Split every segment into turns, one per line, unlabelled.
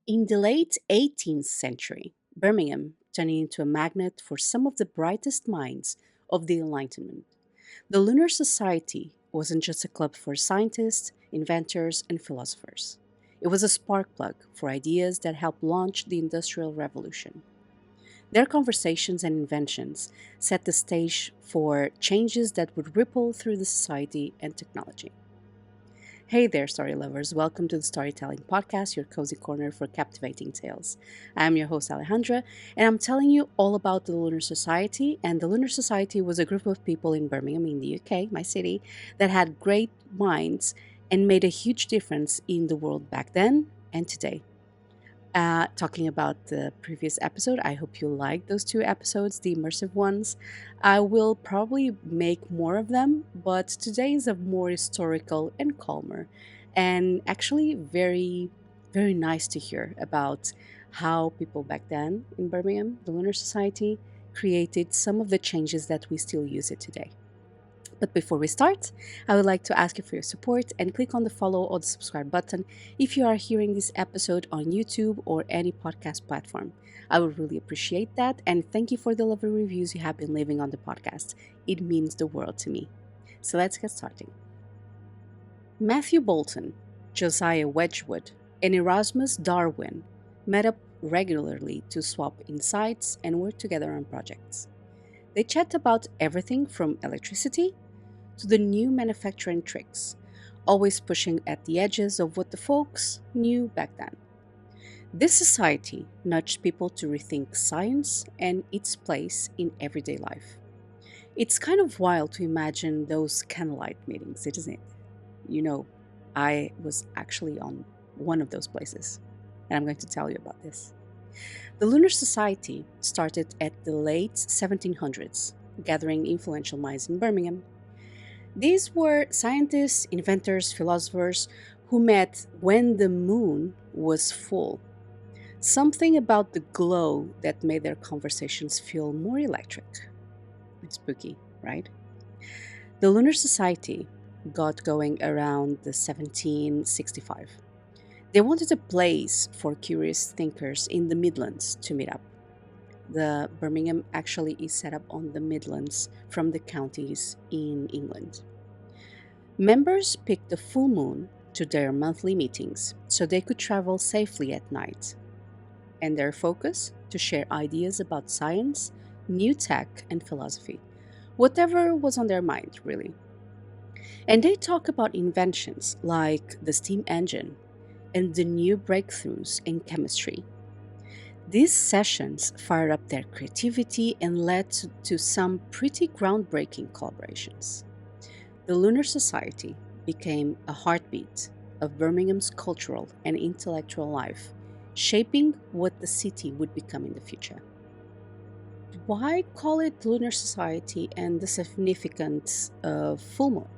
In the late 18th century, Birmingham turned into a magnet for some of the brightest minds of the Enlightenment. The Lunar Society wasn't just a club for scientists, inventors, and philosophers. It was a spark plug for ideas that helped launch the Industrial Revolution. Their conversations and inventions set the stage for changes that would ripple through the society and technology. Hey there, story lovers. Welcome to the Storytelling Podcast, your cozy corner for captivating tales. I'm your host, Alejandra, and I'm telling you all about the Lunar Society. And the Lunar Society was a group of people in Birmingham, in the UK, my city, that had great minds and made a huge difference in the world back then and today. Talking about the previous episode, I hope you liked those two episodes, the immersive ones. I will probably make more of them, but today is a more historical and calmer, and actually very, very nice to hear about how people back then in Birmingham, the Lunar Society, created some of the changes that we still use it today. But before we start, I would like to ask you for your support and click on the follow or the subscribe button if you are hearing this episode on YouTube or any podcast platform. I would really appreciate that, and thank you for the lovely reviews you have been leaving on the podcast. It means the world to me. So let's get started. Matthew Bolton, Josiah Wedgwood, and Erasmus Darwin met up regularly to swap insights and work together on projects. They chat about everything from electricity to the new manufacturing tricks, always pushing at the edges of what the folks knew back then. This society nudged people to rethink science and its place in everyday life. It's kind of wild to imagine those candlelight meetings, isn't it? You know, I was actually on one of those places, and I'm going to tell you about this. The Lunar Society started at the late 1700s, gathering influential minds in Birmingham. These were scientists, inventors, philosophers who met when the moon was full. Something about the glow that made their conversations feel more electric. It's spooky, right? The Lunar Society got going around the 1765. They wanted a place for curious thinkers in the Midlands to meet up. The Birmingham actually is set up on the Midlands from the counties in England. Members picked the full moon to their monthly meetings so they could travel safely at night. And their focus to share ideas about science, new tech, and philosophy. Whatever was on their mind, really. And they talk about inventions like the steam engine and the new breakthroughs in chemistry. These sessions fired up their creativity and led to some pretty groundbreaking collaborations. The Lunar Society became a heartbeat of Birmingham's cultural and intellectual life, shaping what the city would become in the future. Why call it Lunar Society and the significance of full moon?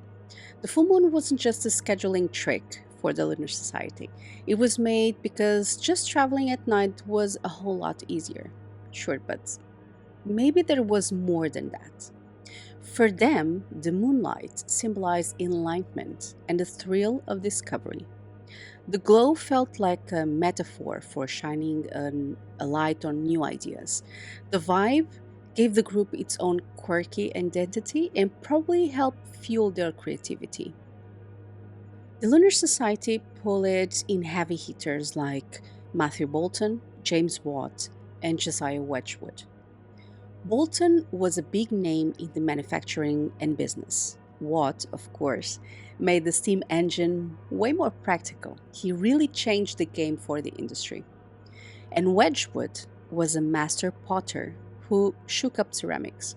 The full moon wasn't just a scheduling trick for the Lunar Society. It was made because just traveling at night was a whole lot easier. Sure, but maybe there was more than that. For them, the moonlight symbolized enlightenment and the thrill of discovery. The glow felt like a metaphor for shining a light on new ideas. The vibe gave the group its own quirky identity and probably helped fuel their creativity. The Lunar Society pulled in heavy hitters like Matthew Bolton, James Watt, and Josiah Wedgwood. Bolton was a big name in the manufacturing and business. Watt, of course, made the steam engine way more practical. He really changed the game for the industry. And Wedgwood was a master potter who shook up ceramics.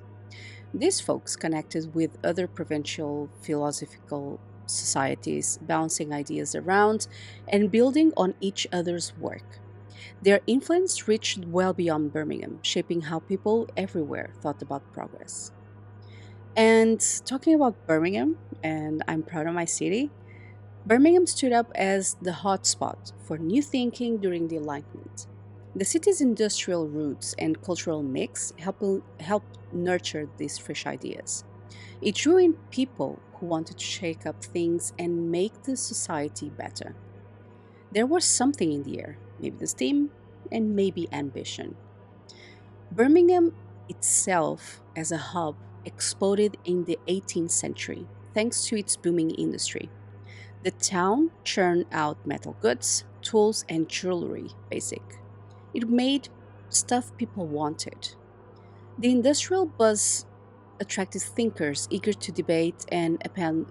These folks connected with other provincial philosophical societies, bouncing ideas around and building on each other's work. Their influence reached well beyond Birmingham, shaping how people everywhere thought about progress. And talking about Birmingham, and I'm proud of my city, Birmingham stood up as the hotspot for new thinking during the Enlightenment. The city's industrial roots and cultural mix helped nurture these fresh ideas. It drew in people who wanted to shake up things and make the society better. There was something in the air, maybe the steam, and maybe ambition. Birmingham itself, as a hub, exploded in the 18th century thanks to its booming industry. The town churned out metal goods, tools, and jewelry, basic. It made stuff people wanted. The industrial buzz attracted thinkers eager to debate and upend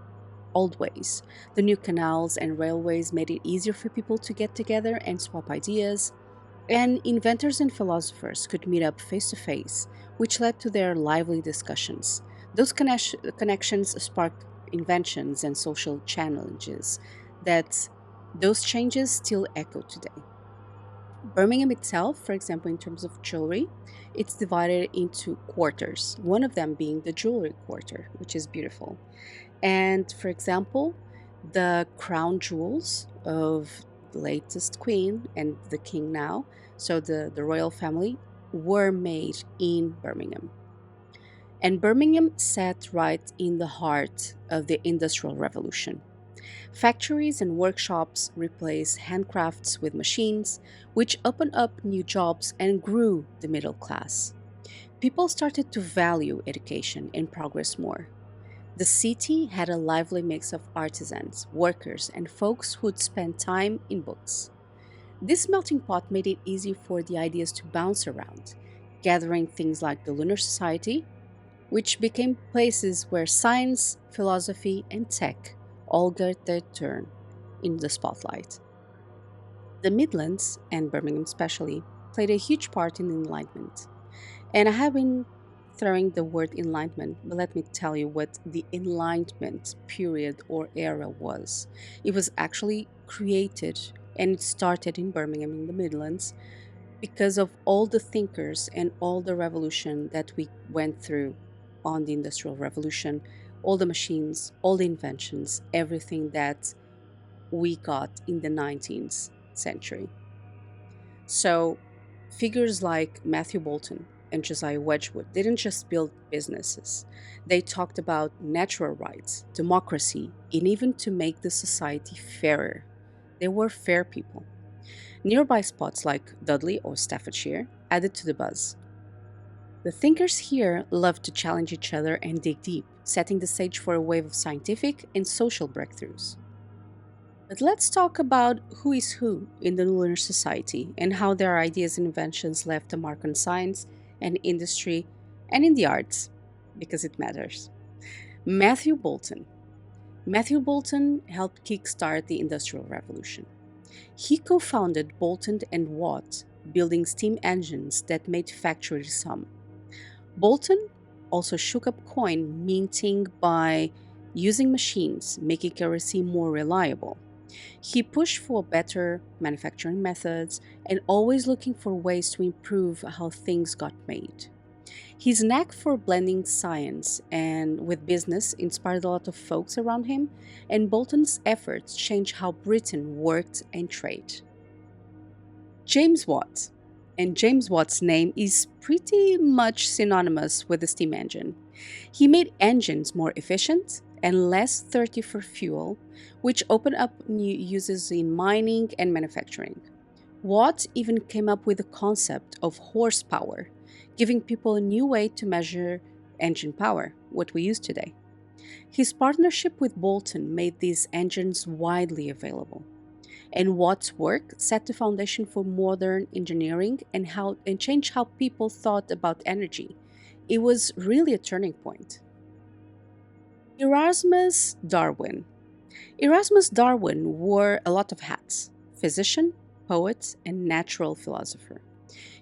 old ways. The new canals and railways made it easier for people to get together and swap ideas, and inventors and philosophers could meet up face to face, which led to their lively discussions. Those connections sparked inventions and social challenges that those changes still echo today. Birmingham itself, for example, in terms of jewelry, it's divided into quarters, one of them being the jewelry quarter, which is beautiful. And for example, the crown jewels of the latest queen and the king now, so the royal family, were made in Birmingham. And Birmingham sat right in the heart of the Industrial Revolution. Factories and workshops replaced handcrafts with machines, which opened up new jobs and grew the middle class. People started to value education and progress more. The city had a lively mix of artisans, workers, and folks who'd spend time in books. This melting pot made it easy for the ideas to bounce around, gathering things like the Lunar Society, which became places where science, philosophy, and tech all got their turn in the spotlight. The Midlands, and Birmingham especially, played a huge part in the Enlightenment. And I have been throwing the word enlightenment, but let me tell you what the enlightenment period or era was. It was actually created and it started in Birmingham in the Midlands because of all the thinkers and all the revolution that we went through on the Industrial Revolution, all the machines, all the inventions, everything that we got in the 19th century. So, figures like Matthew Bolton and Josiah Wedgwood didn't just build businesses, they talked about natural rights, democracy, and even to make the society fairer. They were fair people. Nearby spots like Dudley or Staffordshire added to the buzz. The thinkers here loved to challenge each other and dig deep, setting the stage for a wave of scientific and social breakthroughs. But let's talk about who is who in the Lunar Society and how their ideas and inventions left a mark on science and industry and in the arts, because it matters. Matthew Bolton. Matthew Bolton helped kickstart the Industrial Revolution. He co founded Bolton and Watt, building steam engines that made factories hum. Bolton also shook up coin minting by using machines, making currency more reliable. He pushed for better manufacturing methods and always looking for ways to improve how things got made. His knack for blending science and with business inspired a lot of folks around him, and Bolton's efforts changed how Britain worked and traded. James Watt. And James Watt's name is pretty much synonymous with the steam engine. He made engines more efficient and less thirsty for fuel, which opened up new uses in mining and manufacturing. Watt even came up with the concept of horsepower, giving people a new way to measure engine power, what we use today. His partnership with Bolton made these engines widely available, and Watt's work set the foundation for modern engineering and changed how people thought about energy. It was really a turning point. Erasmus Darwin. Erasmus Darwin wore a lot of hats: physician, poet, and natural philosopher.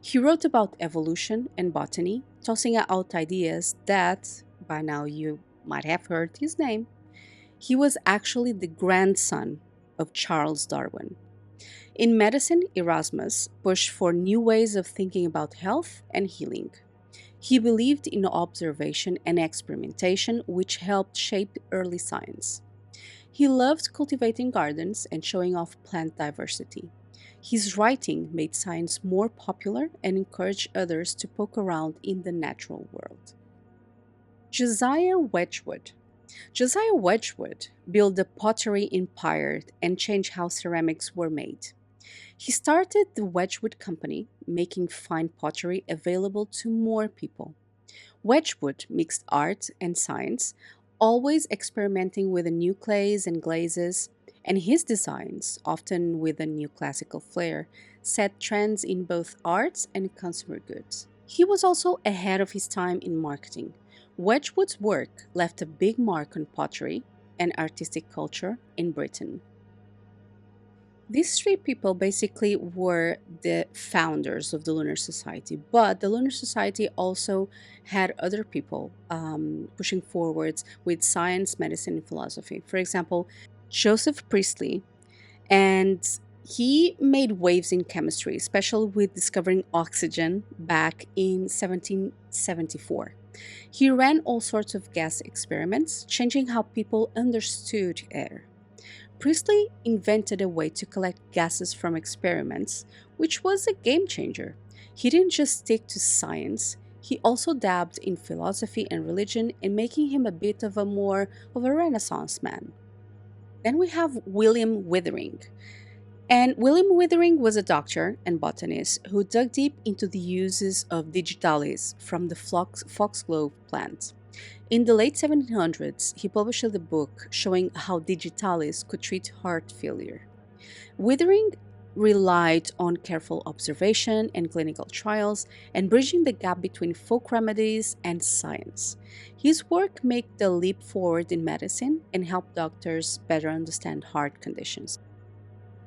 He wrote about evolution and botany, tossing out ideas that, by now you might have heard his name. He was actually the grandson of Charles Darwin. In medicine, Erasmus pushed for new ways of thinking about health and healing. He believed in observation and experimentation, which helped shape early science. He loved cultivating gardens and showing off plant diversity. His writing made science more popular and encouraged others to poke around in the natural world. Josiah Wedgwood. Josiah Wedgwood built the pottery empire and changed how ceramics were made. He started the Wedgwood Company, making fine pottery available to more people. Wedgwood mixed art and science, always experimenting with the new clays and glazes, and his designs, often with a new classical flair, set trends in both arts and consumer goods. He was also ahead of his time in marketing. Wedgwood's work left a big mark on pottery and artistic culture in Britain. These three people basically were the founders of the Lunar Society, but the Lunar Society also had other people pushing forwards with science, medicine, and philosophy. For example, Joseph Priestley, and he made waves in chemistry, especially with discovering oxygen back in 1774. He ran all sorts of gas experiments, changing how people understood air. Priestley invented a way to collect gases from experiments, which was a game changer. He didn't just stick to science, he also dabbed in philosophy and religion and making him a bit of a more of a renaissance man. Then we have William Withering. And William Withering was a doctor and botanist who dug deep into the uses of digitalis from the foxglove plant. In the late 1700s, he published a book showing how digitalis could treat heart failure. Withering relied on careful observation and clinical trials and bridging the gap between folk remedies and science. His work made the leap forward in medicine and helped doctors better understand heart conditions.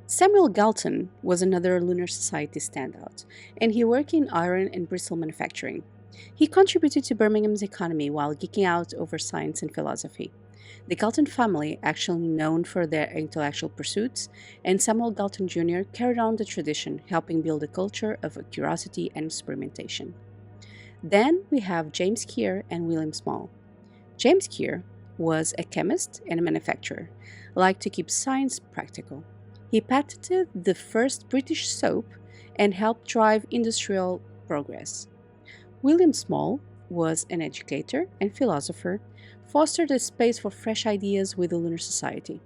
Samuel Galton was another Lunar Society standout, and he worked in iron and bristle manufacturing. He contributed to Birmingham's economy while geeking out over science and philosophy. The Galton family, actually known for their intellectual pursuits, and Samuel Galton Jr. carried on the tradition, helping build a culture of curiosity and experimentation. Then we have James Keir and William Small. James Keir was a chemist and a manufacturer, liked to keep science practical. He patented the first British soap and helped drive industrial progress. William Small was an educator and philosopher, fostered a space for fresh ideas with the Lunar Society.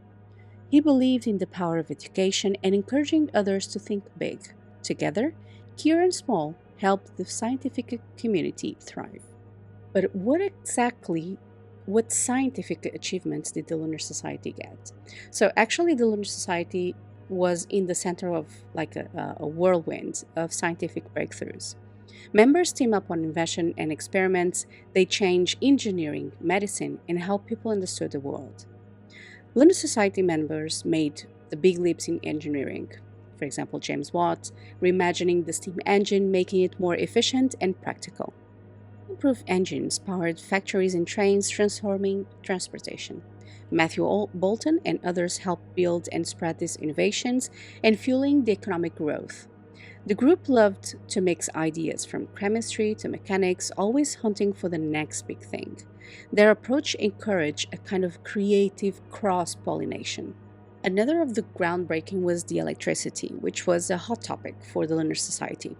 He believed in the power of education and encouraging others to think big. Together, Keir and Small helped the scientific community thrive. But what scientific achievements did the Lunar Society get? So actually the Lunar Society was in the center of like a whirlwind of scientific breakthroughs. Members team up on invention and experiments, they change engineering, medicine, and how people understood the world. Lunar Society members made the big leaps in engineering. For example, James Watt, reimagining the steam engine, making it more efficient and practical. Improved engines powered factories and trains, transforming transportation. Matthew Bolton and others helped build and spread these innovations and fueling the economic growth. The group loved to mix ideas from chemistry to mechanics, always hunting for the next big thing. Their approach encouraged a kind of creative cross pollination. Another of the groundbreaking was the electricity, which was a hot topic for the Lunar Society.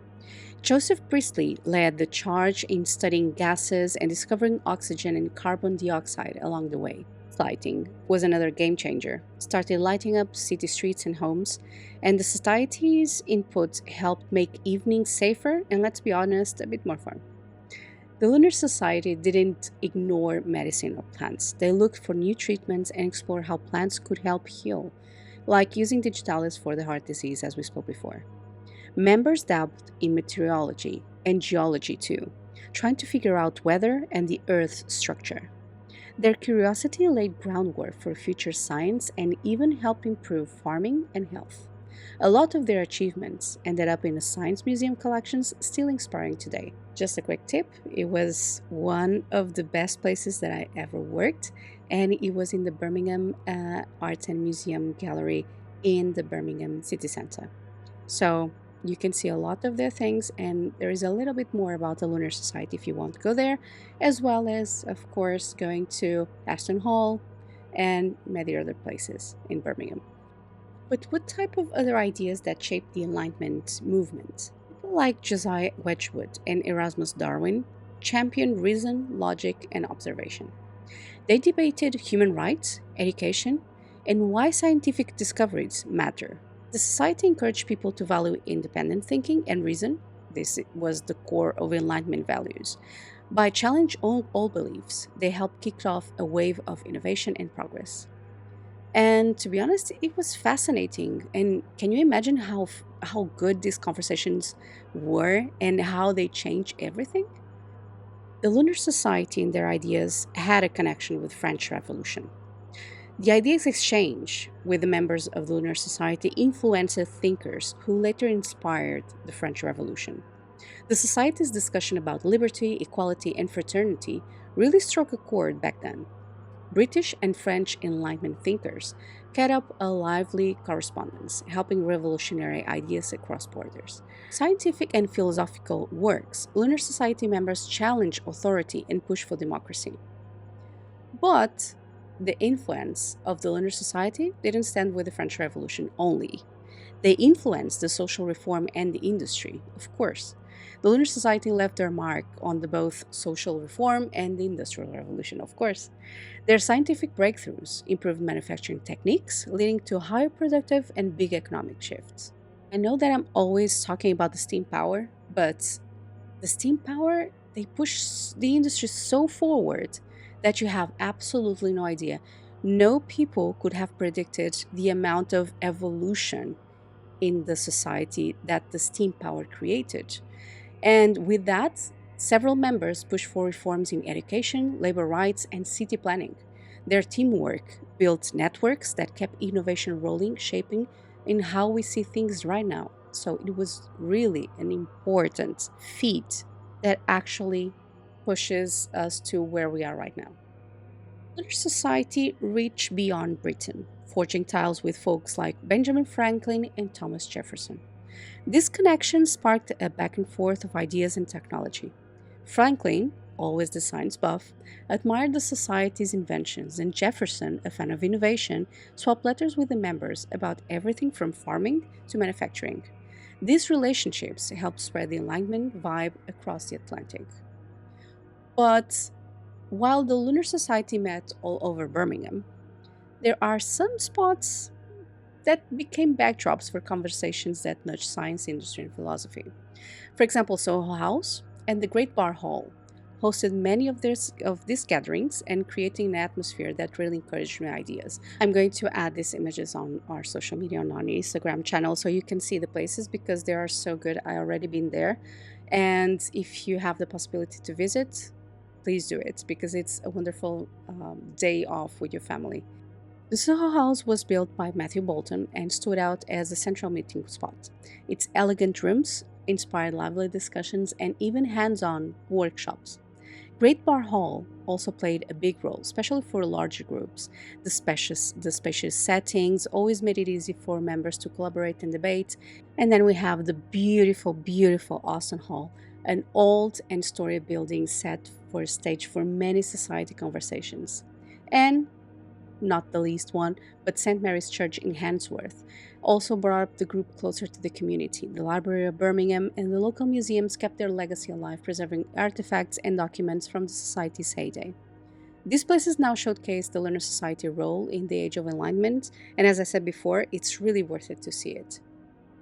Joseph Priestley led the charge in studying gases and discovering oxygen and carbon dioxide along the way. Lighting was another game changer, started lighting up city streets and homes, and the society's input helped make evenings safer and, let's be honest, a bit more fun. The Lunar Society didn't ignore medicine or plants. They looked for new treatments and explored how plants could help heal, like using digitalis for the heart disease, as we spoke before. Members dabbled in meteorology and geology too, trying to figure out weather and the Earth's structure. Their curiosity laid groundwork for future science and even helped improve farming and health. A lot of their achievements ended up in the science museum collections, still inspiring today. Just a quick tip, it was one of the best places that I ever worked, and it was in the Birmingham Arts and Museum Gallery in the Birmingham City Centre. So you can see a lot of their things, and there is a little bit more about the Lunar Society if you want to go there, as well as, of course, going to Aston Hall and many other places in Birmingham. But what type of other ideas that shaped the Enlightenment movement? People like Josiah Wedgwood and Erasmus Darwin championed reason, logic, and observation. They debated human rights, education, and why scientific discoveries matter. The society encouraged people to value independent thinking and reason. This was the core of Enlightenment values. By challenging all beliefs, they helped kick off a wave of innovation and progress. And to be honest, it was fascinating. And can you imagine how good these conversations were and how they changed everything? The Lunar Society and their ideas had a connection with French Revolution. The ideas exchange with the members of the Lunar Society influenced thinkers who later inspired the French Revolution. The Society's discussion about liberty, equality, and fraternity really struck a chord back then. British and French Enlightenment thinkers kept up a lively correspondence, helping revolutionary ideas across borders. Scientific and philosophical works, Lunar Society members challenge authority and push for democracy. But the influence of the Lunar Society didn't stand with the French Revolution only. They influenced the social reform and the industry, of course. The Lunar Society left their mark on the both social reform and the Industrial Revolution, of course. Their scientific breakthroughs improved manufacturing techniques, leading to higher productive and big economic shifts. I know that I'm always talking about the steam power, but the steam power, they push the industry so forward that you have absolutely no idea. No people could have predicted the amount of evolution in the society that the steam power created. And with that, several members pushed for reforms in education, labor rights, and city planning. Their teamwork built networks that kept innovation rolling, shaping in how we see things right now. So it was really an important feat that actually pushes us to where we are right now. Lunar Society reached beyond Britain, forging ties with folks like Benjamin Franklin and Thomas Jefferson. This connection sparked a back and forth of ideas and technology. Franklin, always the science buff, admired the society's inventions, and Jefferson, a fan of innovation, swapped letters with the members about everything from farming to manufacturing. These relationships helped spread the Enlightenment vibe across the Atlantic. But while the Lunar Society met all over Birmingham, there are some spots that became backdrops for conversations that nudged science, industry, and philosophy. For example, Soho House and the Great Bar Hall hosted many of these gatherings and creating an atmosphere that really encouraged new ideas. I'm going to add these images on our social media on our Instagram channel so you can see the places because they are so good. I already been there. And if you have the possibility to visit, please do it because it's a wonderful day off with your family. The Soho House was built by Matthew Bolton and stood out as a central meeting spot. Its elegant rooms inspired lively discussions and even hands on workshops. Great Bar Hall also played a big role, especially for larger groups. The spacious settings always made it easy for members to collaborate and debate. And then we have the beautiful, beautiful Austin Hall, an old and storied building set for a stage for many society conversations. And not the least one, but St. Mary's Church in Handsworth, also brought the group closer to the community. The Library of Birmingham and the local museums kept their legacy alive, preserving artifacts and documents from the Society's heyday. These places now showcase the Lunar Society role in the Age of Enlightenment, and as I said before, it's really worth it to see it.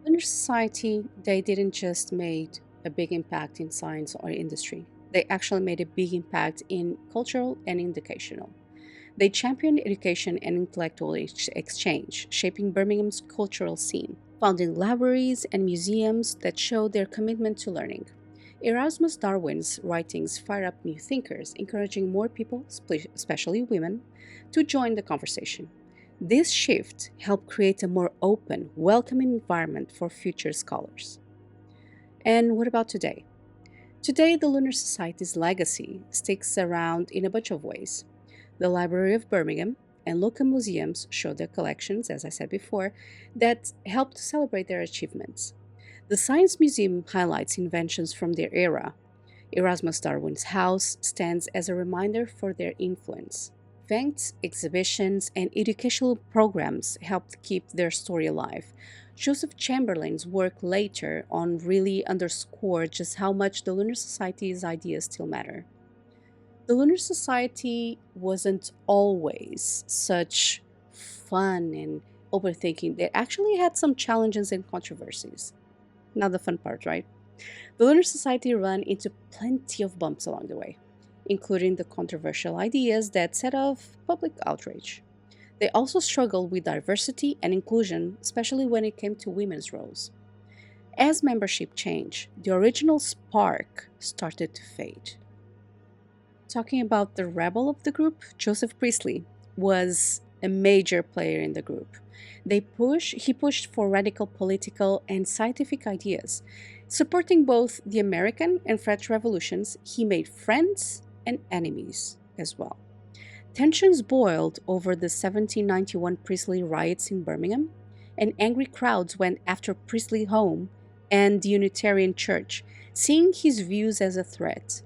Lunar Society, they didn't just make a big impact in science or industry. They actually made a big impact in cultural and educational. They championed education and intellectual exchange, shaping Birmingham's cultural scene, founding libraries and museums that showed their commitment to learning. Erasmus Darwin's writings fired up new thinkers, encouraging more people, especially women, to join the conversation. This shift helped create a more open, welcoming environment for future scholars. And what about today? Today, the Lunar Society's legacy sticks around in a bunch of ways. The Library of Birmingham and local museums show their collections, as I said before, that help to celebrate their achievements. The Science Museum highlights inventions from their era. Erasmus Darwin's house stands as a reminder for their influence. Events, exhibitions, and educational programs helped keep their story alive. Joseph Chamberlain's work later on really underscored just how much the Lunar Society's ideas still matter. The Lunar Society wasn't always such fun and overthinking that actually had some challenges and controversies. Not the fun part, right? The Lunar Society ran into plenty of bumps along the way, including the controversial ideas that set off public outrage. They also struggled with diversity and inclusion, especially when it came to women's roles. As membership changed, the original spark started to fade. Talking about the rebel of the group, Joseph Priestley was a major player in the group. He pushed for radical political and scientific ideas. Supporting both the American and French revolutions, he made friends and enemies as well. Tensions boiled over the 1791 Priestley riots in Birmingham, and angry crowds went after Priestley's home and the Unitarian Church, seeing his views as a threat.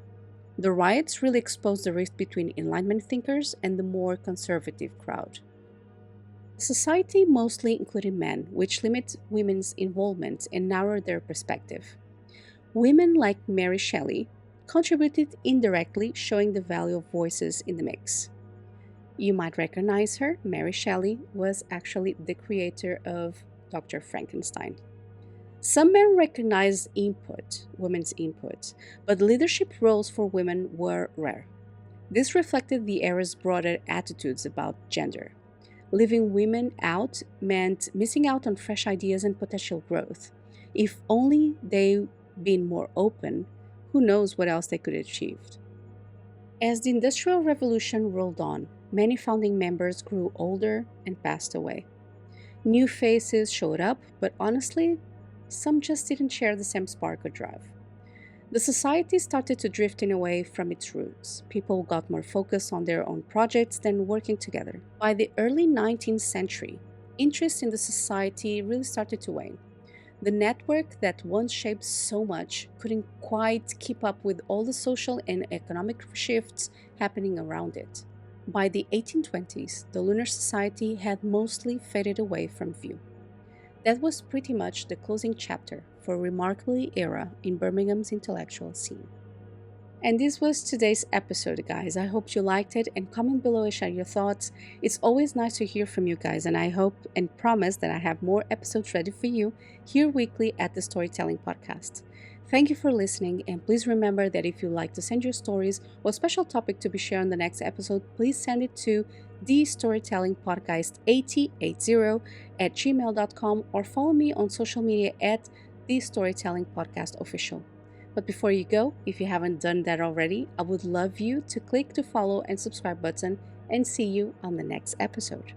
The riots really exposed the rift between Enlightenment thinkers and the more conservative crowd. Society mostly included men, which limit women's involvement and narrowed their perspective. Women like Mary Shelley contributed indirectly, showing the value of voices in the mix. You might recognize her. Mary Shelley was actually the creator of Dr. Frankenstein. Some men recognized women's input, but leadership roles for women were rare. This reflected the era's broader attitudes about gender. Leaving women out meant missing out on fresh ideas and potential growth. If only they'd been more open, who knows what else they could have achieved. As the Industrial Revolution rolled on, many founding members grew older and passed away. New faces showed up, but honestly, some just didn't share the same spark or drive. The society started to drifting away from its roots. People got more focused on their own projects than working together. By the early 19th century, interest in the society really started to wane. The network that once shaped so much couldn't quite keep up with all the social and economic shifts happening around it. By the 1820s, the Lunar Society had mostly faded away from view. That was pretty much the closing chapter for a remarkable era in Birmingham's intellectual scene. And this was today's episode, guys. I hope you liked it, and comment below and share your thoughts. It's always nice to hear from you guys, and I hope and promise that I have more episodes ready for you here weekly at the Storytelling Podcast. Thank you for listening, and please remember that if you'd like to send your stories or special topic to be shared on the next episode, please send it to the Storytelling Podcast 8080 at gmail.com or follow me on social media at the Storytelling Podcast Official. But before you go, if you haven't done that already, I would love you to click the follow and subscribe button, and see you on the next episode.